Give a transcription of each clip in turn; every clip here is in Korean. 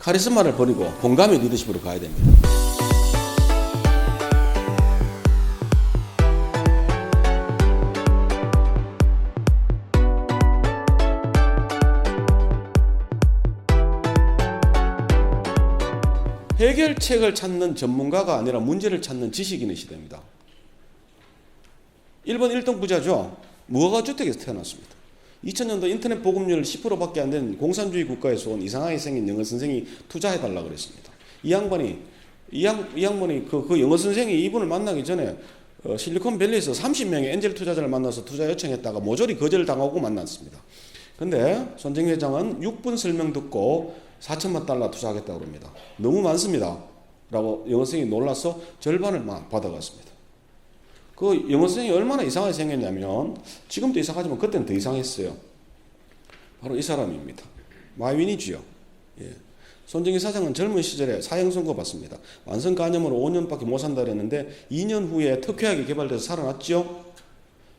카리스마를 버리고 공감의 리더십으로 가야 됩니다. 해결책을 찾는 전문가가 아니라 문제를 찾는 지식인의 시대입니다. 일본 1등 부자죠. 무허가주택에서 태어났습니다. 2000년도 인터넷 보급률 10%밖에 안 된 공산주의 국가에서 온 이상하게 생긴 영어 선생이 투자해달라고 그랬습니다. 이 양반이 그 영어 선생이 이분을 만나기 전에 실리콘밸리에서 30명의 엔젤 투자자를 만나서 투자 요청했다가 모조리 거절당하고 만났습니다. 근데 손정희 회장은 6분 설명 듣고 4천만 달러 투자하겠다고 합니다. 너무 많습니다. 라고 영어 선생이 놀라서 절반을 받아갔습니다. 그 영어 선생이 얼마나 이상하게 생겼냐면 지금도 이상하지만 그때는 더 이상했어요. 바로 이 사람입니다. 마윈이지요. 예. 손정희 사장은 젊은 시절에 사형 선고 받습니다. 만성 간염으로 5년밖에 못 산다 그랬는데 2년 후에 특효약이 개발돼서 살아났죠.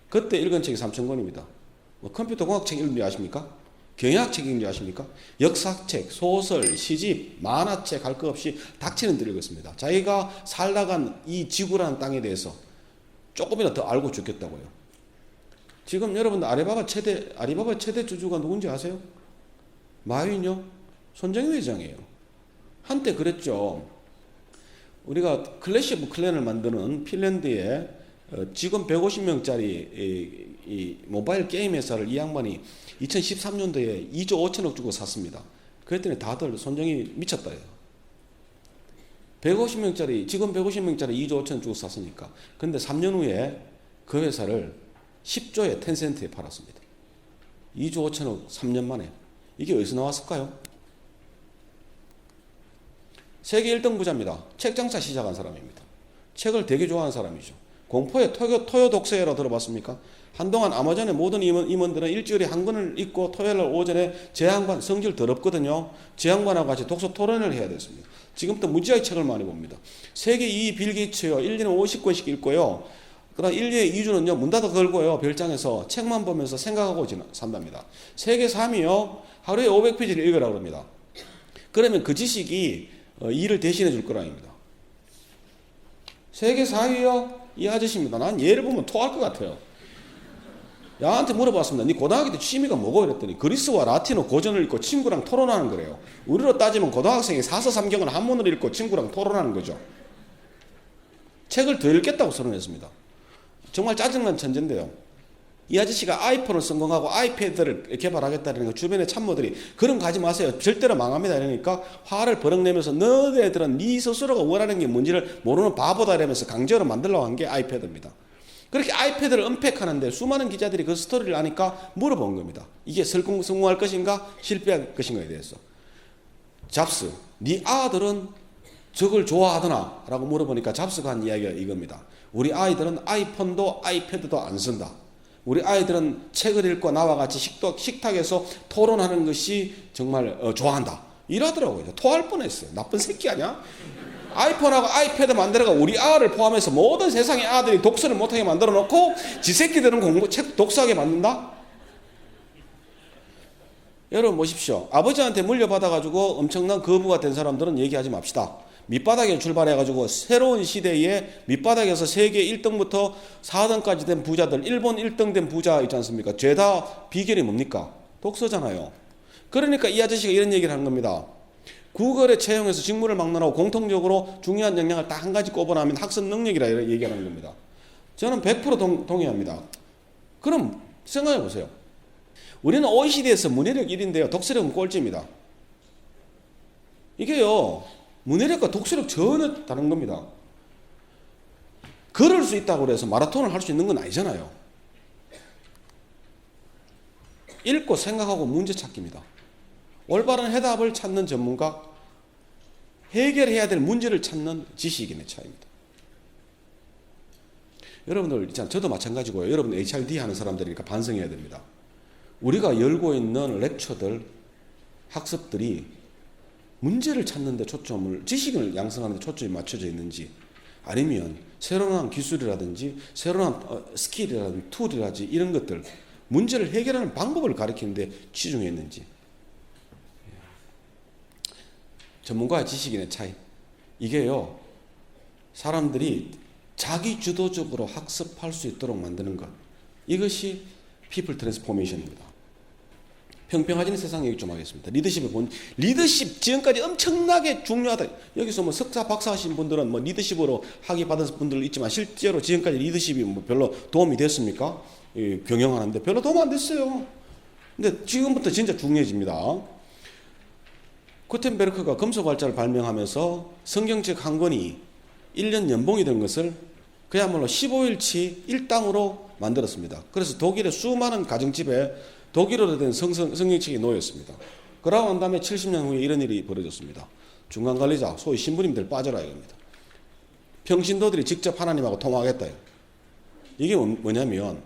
그때 읽은 책이 3,000권입니다. 뭐 컴퓨터 공학책 읽는지 아십니까? 경영학책 읽는지 아십니까? 역사책, 소설, 시집, 만화책 할 것 없이 닥치는 대로 읽었습니다. 자기가 살다간 이 지구라는 땅에 대해서 조금이라도 더 알고 죽겠다고요. 지금 여러분들 아리바바 최대 주주가 누군지 아세요? 마윈요? 손정희 회장이에요. 한때 그랬죠. 우리가 클래시 오브 클랜을 만드는 핀란드에 직원 150명짜리 이 모바일 게임 회사를 이 양반이 2013년도에 2조 5천억 주고 샀습니다. 그랬더니 다들 손정희 미쳤다 해요. 150명짜리, 직원 150명짜리 2조 5천억 주고 샀으니까. 근데 3년 후에 그 회사를 10조에 텐센트에 팔았습니다. 2조 5천억 3년 만에. 이게 어디서 나왔을까요? 세계 1등 부자입니다. 책 장사 시작한 사람입니다. 책을 되게 좋아하는 사람이죠. 공포의 토요 독서회라 들어봤습니까? 한동안 아마존의 모든 임원들은 일주일에 한 권을 읽고 토요일 날 오전에 제 양반 성질 더럽거든요. 제 양반하고 같이 독서 토론을 해야 됐습니다. 지금부터 무지하게 책을 많이 봅니다. 세계 2위 빌 게이츠요. 1년에 50권씩 읽고요. 그다음 1년에 2주는요. 문 닫아 걸고요. 별장에서 책만 보면서 생각하고 산답니다. 세계 3위요. 하루에 500페이지를 읽으라고 합니다. 그러면 그 지식이 일을 대신해 줄 거랍니다. 세계 4위요. 이 아저씨입니다. 난 얘를 보면 토할 것 같아요. 야한테 물어봤습니다. 네 고등학교 때 취미가 뭐고? 이랬더니 그리스와 라틴어 고전을 읽고 친구랑 토론하는 거래요. 우리로 따지면 고등학생이 사서삼경을 한문을 읽고 친구랑 토론하는 거죠. 책을 더 읽겠다고 선언했습니다. 정말 짜증난 천재인데요. 이 아저씨가 아이폰을 성공하고 아이패드를 개발하겠다는 거 주변의 참모들이 그런 거 하지 마세요. 절대로 망합니다. 이러니까 화를 버럭 내면서 너희들은 네 스스로가 원하는 게 뭔지를 모르는 바보다 이러면서 강제로 만들려고 한 게 아이패드입니다. 그렇게 아이패드를 언팩하는데 수많은 기자들이 그 스토리를 아니까 물어본 겁니다. 이게 성공할 것인가 실패할 것인가에 대해서. 잡스, 네 아들은 저걸 좋아하더나? 라고 물어보니까 잡스가 한 이야기가 이겁니다. 우리 아이들은 아이폰도 아이패드도 안 쓴다. 우리 아이들은 책을 읽고 나와 같이 식탁에서 토론하는 것이 정말 좋아한다. 이러더라고요. 토할 뻔했어요. 나쁜 새끼 아니야? 아이폰하고 아이패드 만들어가 우리 아를 포함해서 모든 세상의 아들이 독서를 못하게 만들어 놓고 지 새끼들은 책 독서하게 만든다? 여러분 보십시오. 아버지한테 물려받아가지고 엄청난 거부가 된 사람들은 얘기하지 맙시다. 밑바닥에 출발해가지고 새로운 시대에 밑바닥에서 세계 1등부터 4등까지 된 부자들, 일본 1등 된 부자 있지 않습니까? 죄다 비결이 뭡니까? 독서잖아요. 그러니까 이 아저씨가 이런 얘기를 하는 겁니다. 구글에 채용해서 직무를 막론하고 공통적으로 중요한 역량을 딱 한 가지 꼽아내면 학습 능력이라 이렇게 얘기하는 겁니다. 저는 100% 동의합니다. 그럼 생각해 보세요. 우리는 OECD에서 문해력 1위인데요. 독서력은 꼴찌입니다. 이게요. 문해력과 독서력 전혀 다른 겁니다. 걸을 수 있다고 해서 마라톤을 할 수 있는 건 아니잖아요. 읽고 생각하고 문제 찾기입니다. 올바른 해답을 찾는 전문가, 해결해야 될 문제를 찾는 지식인의 차이입니다. 여러분들, 저도 마찬가지고요. 여러분 HRD 하는 사람들이니까 반성해야 됩니다. 우리가 열고 있는 렉처들, 학습들이 문제를 찾는 데 초점을, 지식을 양성하는 데 초점이 맞춰져 있는지, 아니면 새로운 기술이라든지 새로운 스킬이라든지 툴이라든지 이런 것들, 문제를 해결하는 방법을 가리키는 데 치중해 있는지. 전문가의 지식인의 차이. 이게요, 사람들이 자기 주도적으로 학습할 수 있도록 만드는 것. 이것이 피플 트랜스포메이션입니다. 평평해지는 세상 얘기 좀 하겠습니다. 리더십 지금까지 엄청나게 중요하다. 여기서 뭐 석사, 박사 하신 분들은 뭐 리더십으로 학위 받은 분들 있지만 실제로 지금까지 리더십이 뭐 별로 도움이 됐습니까? 경영하는데 별로 도움 안 됐어요. 근데 지금부터 진짜 중요해집니다. 구텐베르크가 금속활자를 발명하면서 성경책 한 권이 1년 연봉이 된 것을 그야말로 15일치 일당으로 만들었습니다. 그래서 독일의 수많은 가정집에 독일어로 된 성경책이 놓였습니다. 그러고 난 다음에 70년 후에 이런 일이 벌어졌습니다. 중간관리자, 소위 신부님들 빠져라 이겁니다. 평신도들이 직접 하나님하고 통화하겠다. 이게 뭐냐면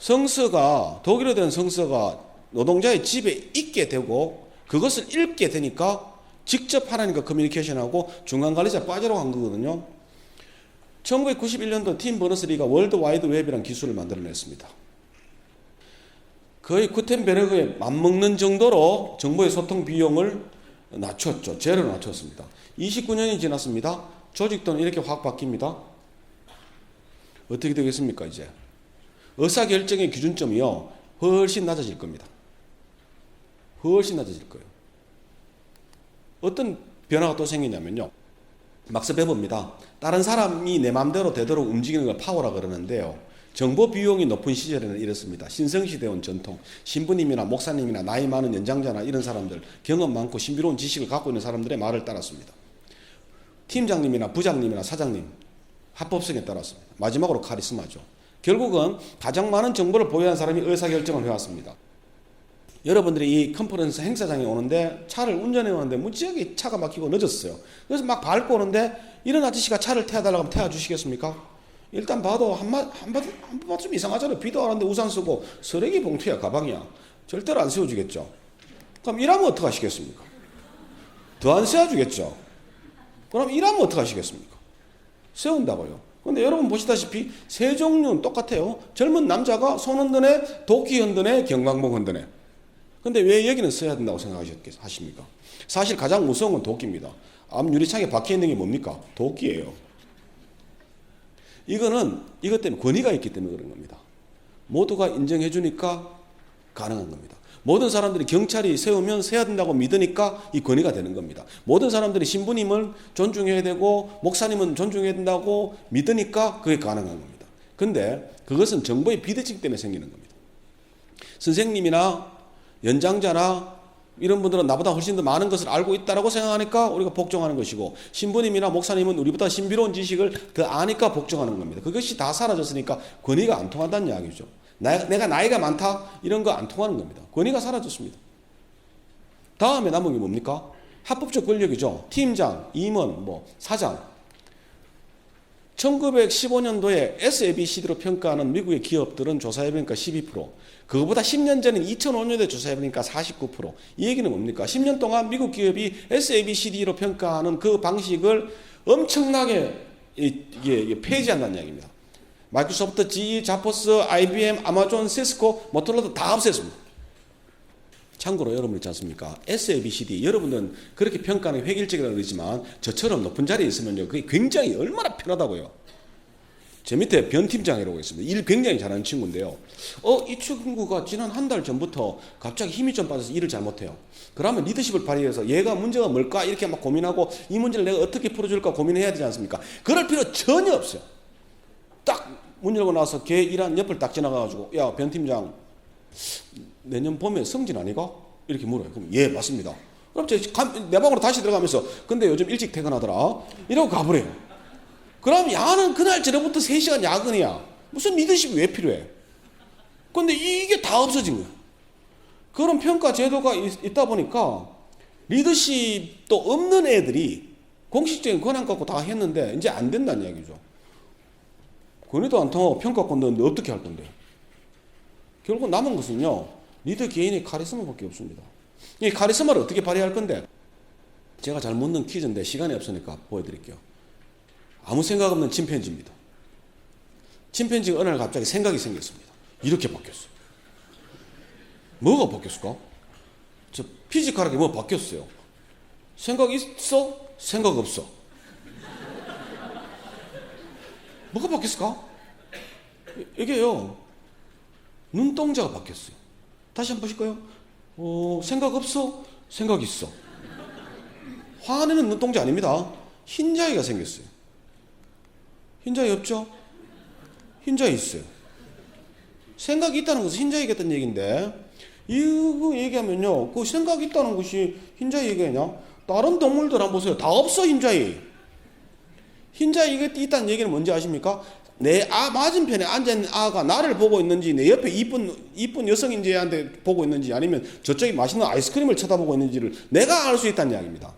성서가, 독일어로 된 성서가 노동자의 집에 있게 되고 그것을 읽게 되니까 직접 하나님과 커뮤니케이션하고 중간관리자 빠지라고 한 거거든요. 1991년도 팀 버너스리가 월드 와이드 웹이라는 기술을 만들어냈습니다. 거의 구텐베르크에 맞먹는 정도로 정보의 소통 비용을 낮췄죠. 제로 낮췄습니다. 29년이 지났습니다. 조직도는 이렇게 확 바뀝니다. 어떻게 되겠습니까, 이제? 의사결정의 기준점이요, 훨씬 낮아질 겁니다. 훨씬 낮아질 거예요. 어떤 변화가 또 생기냐면요, 막스 베버입니다. 다른 사람이 내 마음대로 되도록 움직이는 걸 파워라 그러는데요, 정보 비용이 높은 시절에는 이렇습니다. 신성시대에 온 전통, 신부님이나 목사님이나 나이 많은 연장자나 이런 사람들, 경험 많고 신비로운 지식을 갖고 있는 사람들의 말을 따랐습니다. 팀장님이나 부장님이나 사장님, 합법성에 따랐습니다. 마지막으로 카리스마죠. 결국은 가장 많은 정보를 보유한 사람이 의사결정을 해왔습니다. 여러분들이 이 컨퍼런스 행사장에 오는데 차를 운전해 오는데 무지하게 차가 막히고 늦었어요. 그래서 막 밟고 오는데 이런 아저씨가 차를 태워달라고 하면 태워주시겠습니까? 일단 봐도 한번 좀 이상하잖아요. 비도 안 오는데 우산 쓰고 쓰레기 봉투야, 가방이야. 절대로 안 세워주겠죠. 그럼 이러면 어떡하시겠습니까? 더 안 세워주겠죠. 그럼 이러면 어떡하시겠습니까? 세운다고요. 근데 여러분 보시다시피 세 종류는 똑같아요. 젊은 남자가 손 흔드네, 도끼 흔드네, 경광봉 흔드네. 근데 왜 여기는 써야 된다고 생각하십니까? 사실 가장 무서운 건 도끼입니다. 앞 유리창에 박혀있는 게 뭡니까? 도끼예요. 이것 때문에 권위가 있기 때문에 그런 겁니다. 모두가 인정해 주니까 가능한 겁니다. 모든 사람들이 경찰이 세우면 세야 된다고 믿으니까 이 권위가 되는 겁니다. 모든 사람들이 신부님을 존중해야 되고 목사님은 존중해야 된다고 믿으니까 그게 가능한 겁니다. 근데 그것은 정보의 비대칭 때문에 생기는 겁니다. 선생님이나 연장자나 이런 분들은 나보다 훨씬 더 많은 것을 알고 있다고 생각하니까 우리가 복종하는 것이고, 신부님이나 목사님은 우리보다 신비로운 지식을 더 아니까 복종하는 겁니다. 그것이 다 사라졌으니까 권위가 안 통한다는 이야기죠. 내가 나이가 많다 이런 거 안 통하는 겁니다. 권위가 사라졌습니다. 다음에 남은 게 뭡니까? 합법적 권력이죠. 팀장, 임원, 사장. 1915년도에 SABCD로 평가하는 미국의 기업들은 조사해보니까 12%. 그거보다 10년 전인 2005년도에 조사해보니까 49%. 이 얘기는 뭡니까? 10년 동안 미국 기업이 SABCD로 평가하는 그 방식을 엄청나게 이게 폐지한다는 이야기입니다. 마이크로소프트, GE, 자포스, IBM, 아마존, 시스코, 모토로라도 다 없앴습니다. 참고로 여러분 있지 않습니까? SABCD, 여러분들은 그렇게 평가하는 게 획일적이라고 그러지만 저처럼 높은 자리에 있으면요, 그게 굉장히 얼마나 편하다고요. 제 밑에 변 팀장이라고 있습니다. 일 굉장히 잘하는 친구인데요. 이 친구가 지난 한 달 전부터 갑자기 힘이 좀 빠져서 일을 잘못해요. 그러면 리더십을 발휘해서 얘가 문제가 뭘까 이렇게 막 고민하고 이 문제를 내가 어떻게 풀어줄까 고민해야 되지 않습니까? 그럴 필요 전혀 없어요. 딱 문 열고 나서 걔 일한 옆을 딱 지나가가지고, 야, 변 팀장, 내년 봄에 승진 아니가? 이렇게 물어요. 그럼 예, 맞습니다. 그럼 내 방으로 다시 들어가면서, 근데 요즘 일찍 퇴근하더라 이러고 가버려요. 그럼 야는 그날 저녁부터 3시간 야근이야. 무슨 리더십이 왜 필요해? 근데 이게 다 없어진 거야. 그런 평가 제도가 있다 보니까 리더십도 없는 애들이 공식적인 권한 갖고 다 했는데 이제 안 된다는 이야기죠. 권위도 안 통하고 평가권 넣는데 어떻게 할 건데? 결국 남은 것은요, 리더 개인의 카리스마밖에 없습니다. 이 카리스마를 어떻게 발휘할 건데? 제가 잘 묻는 퀴즈인데 시간이 없으니까 보여드릴게요. 아무 생각 없는 침팬지입니다. 침팬지가 어느 날 갑자기 생각이 생겼습니다. 이렇게 바뀌었어요. 뭐가 바뀌었을까? 저 피지컬하게 뭐가 바뀌었어요. 생각 있어? 생각 없어? 뭐가 바뀌었을까? 이게요, 눈동자가 바뀌었어요. 다시 한번 보실까요? 생각 없어? 생각 있어. 화내는 눈동자 아닙니다. 흰자위가 생겼어요. 흰자위 없죠? 흰자위 있어요. 생각이 있다는 것은 흰자위가 있다는 얘기인데, 이거 얘기하면요, 그 생각이 있다는 것이 흰자위 얘기냐? 다른 동물들 한번 보세요. 다 없어, 흰자위. 흰자위가 있다는 얘기는 뭔지 아십니까? 내 맞은편에 앉아있는 아가 나를 보고 있는지, 내 옆에 이쁜 여성인지한테 보고 있는지, 아니면 저쪽에 맛있는 아이스크림을 쳐다보고 있는지를 내가 알 수 있다는 이야기입니다.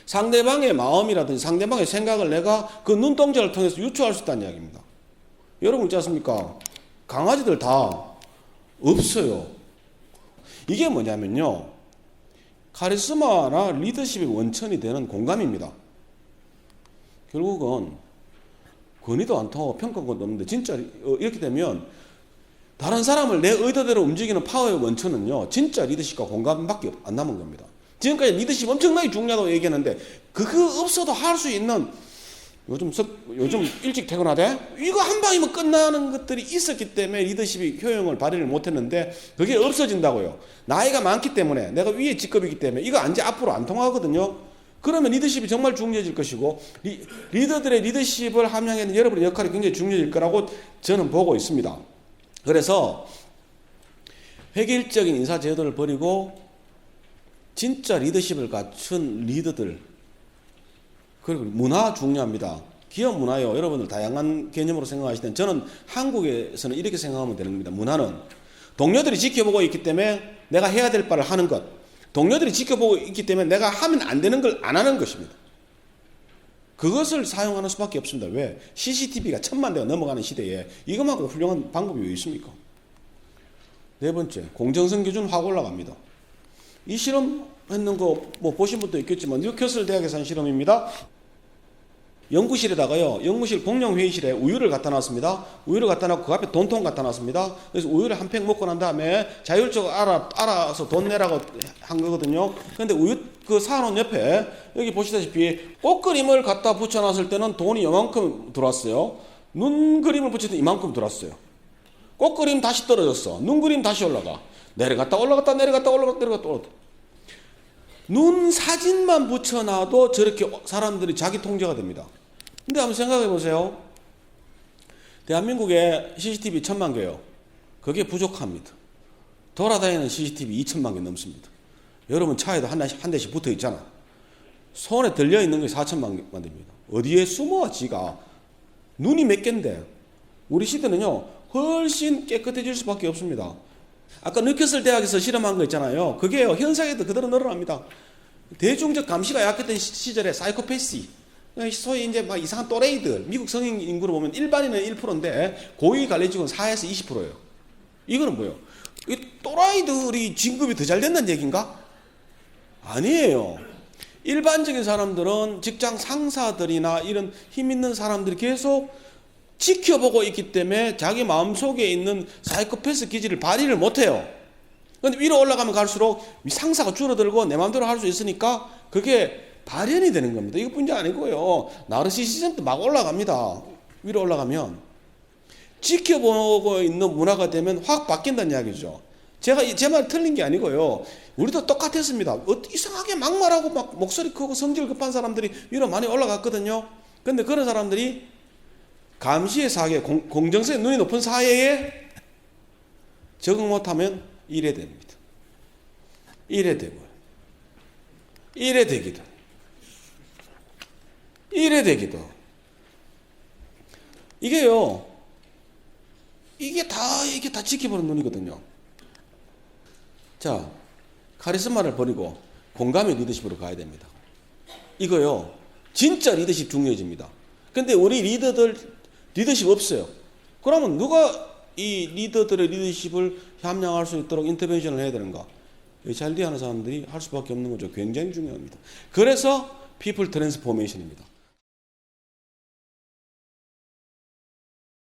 상대방의 마음이라든지 상대방의 생각을 내가 그 눈동자를 통해서 유추할 수 있다는 이야기입니다. 여러분 있지 않습니까? 강아지들 다 없어요. 이게 뭐냐면요, 카리스마나 리더십의 원천이 되는 공감입니다. 결국은 권위도 안 통하고 평가도 없는데, 진짜 이렇게 되면 다른 사람을 내 의도대로 움직이는 파워의 원천은요, 진짜 리더십과 공감밖에 안 남은 겁니다. 지금까지 리더십 엄청나게 중요하다고 얘기했는데, 그거 없어도 할 수 있는, 요즘 일찍 퇴근하대? 이거 한 방이면 끝나는 것들이 있었기 때문에 리더십이 효용을 발휘를 못했는데, 그게 없어진다고요. 나이가 많기 때문에, 내가 위에 직급이기 때문에 이거 이제 앞으로 안 통하거든요. 그러면 리더십이 정말 중요해질 것이고, 리더들의 리더십을 함양하는 여러분의 역할이 굉장히 중요해질 거라고 저는 보고 있습니다. 그래서 획일적인 인사 제도를 버리고 진짜 리더십을 갖춘 리더들, 그리고 문화 중요합니다. 기업 문화요, 여러분들 다양한 개념으로 생각하실 때는, 저는 한국에서는 이렇게 생각하면 되는 겁니다. 문화는 동료들이 지켜보고 있기 때문에 내가 해야 될 바를 하는 것, 동료들이 지켜보고 있기 때문에 내가 하면 안 되는 걸 안 하는 것입니다. 그것을 사용하는 수밖에 없습니다. 왜? CCTV가 1000만 대가 넘어가는 시대에 이것만큼 훌륭한 방법이 왜 있습니까? 네 번째, 공정성 기준 확 올라갑니다. 이 실험 했는 거 뭐 보신 분도 있겠지만, 뉴캐슬 대학에서 한 실험입니다. 연구실에다가요, 연구실 공용 회의실에 우유를 갖다 놨습니다. 우유를 갖다 놨고 그 앞에 돈통 갖다 놨습니다. 그래서 우유를 한 팩 먹고 난 다음에 자율적으로 알아서 돈 내라고 한 거거든요. 그런데 우유 그 사놓은 옆에 여기 보시다시피 꽃그림을 갖다 붙여놨을 때는 돈이 이만큼 들어왔어요. 눈 그림을 붙였을 때 이만큼 들어왔어요. 꽃그림 다시 떨어졌어. 눈 그림 다시 올라가. 내려갔다 올라갔다 내려갔다 올라갔다 내려갔다 올라갔다. 눈 사진만 붙여놔도 저렇게 사람들이 자기 통제가 됩니다. 근데 한번 생각해 보세요. 대한민국에 CCTV 1000만 개요. 그게 부족합니다. 돌아다니는 CCTV 2000만 개 넘습니다. 여러분 차에도 한 대씩 붙어 있잖아. 손에 들려 있는 게 4000만 개입니다. 어디에 숨어 지가. 눈이 몇 개인데. 우리 시대는요, 훨씬 깨끗해질 수밖에 없습니다. 아까 뉴캐슬 대학에서 실험한 거 있잖아요. 그게요, 현상에도 그대로 늘어납니다. 대중적 감시가 약했던 시절에 사이코패시, 소위 이제 막 이상한 또래이들, 미국 성인 인구로 보면 일반인은 1%인데 고위 관리직은 4에서 20%예요. 이거는 뭐예요? 이 또라이들이 진급이 더 잘 된다는 얘기인가? 아니에요. 일반적인 사람들은 직장 상사들이나 이런 힘 있는 사람들이 계속 지켜보고 있기 때문에 자기 마음속에 있는 사이코패스 기질을 발휘를 못해요. 그런데 위로 올라가면 갈수록 상사가 줄어들고 내 마음대로 할 수 있으니까 그게 발현이 되는 겁니다. 이것뿐이 아니고요, 나르시시즘도 막 올라갑니다. 위로 올라가면 지켜보고 있는 문화가 되면 확 바뀐다는 이야기죠. 제가 제 말 틀린 게 아니고요, 우리도 똑같았습니다. 이상하게 막말하고 막 목소리 크고 성질 급한 사람들이 위로 많이 올라갔거든요. 그런데 그런 사람들이 감시의 사회, 공정성의 눈이 높은 사회에 적응 못하면 이래 됩니다. 이래 되고요. 이래 되기도. 이래 되기도. 이게요, 이게 다 지켜보는 눈이거든요. 자, 카리스마를 버리고 공감의 리더십으로 가야 됩니다. 이거요, 진짜 리더십 중요해집니다. 근데 우리 리더들 리더십 없어요. 그러면 누가 이 리더들의 리더십을 함양할 수 있도록 인터벤션을 해야 되는가? HRD 하는 사람들이 할 수밖에 없는 거죠. 굉장히 중요합니다. 그래서 피플 트랜스포메이션입니다.